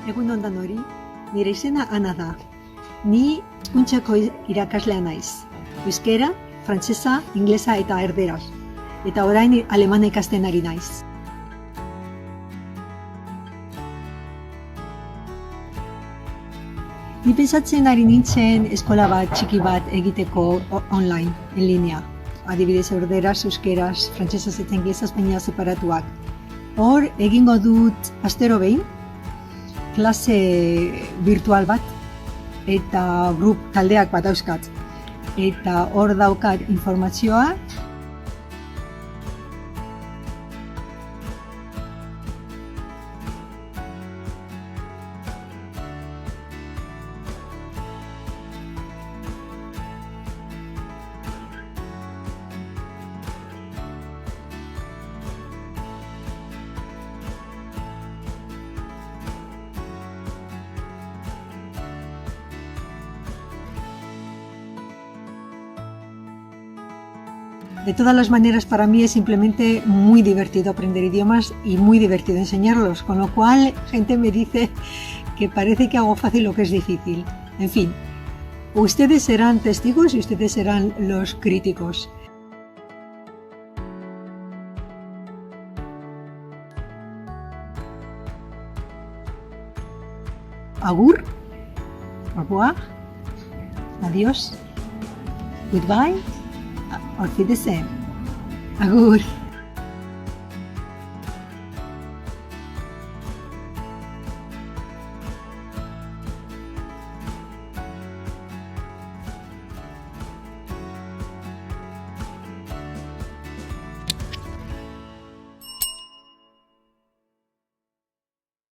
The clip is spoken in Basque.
Egun ondan hori, nire izena Ana da. Ni hizkuntzako irakaslea naiz. Euskera, frantsesa, inglesa eta erderaz. Eta orain alemana ikasten ari naiz. Ni pentsatzen ari nintzen eskola bat txiki bat egiteko online, en linea. Adibidez, erderaz, euskeraz, frantsesaz eta inglesaz baina separatuak. Hor, egingo dut astero behin, klase virtual bat, eta grup taldeak bat dauzkat. Eta hor daukat informazioa. De todas las maneras, para mí es simplemente muy divertido aprender idiomas y muy divertido enseñarlos, con lo cual gente me dice que parece que hago fácil lo que es difícil. En fin, ustedes serán testigos y ustedes serán los críticos. Agur, au revoir, adiós, goodbye. Auf Wiedersehen. Agur.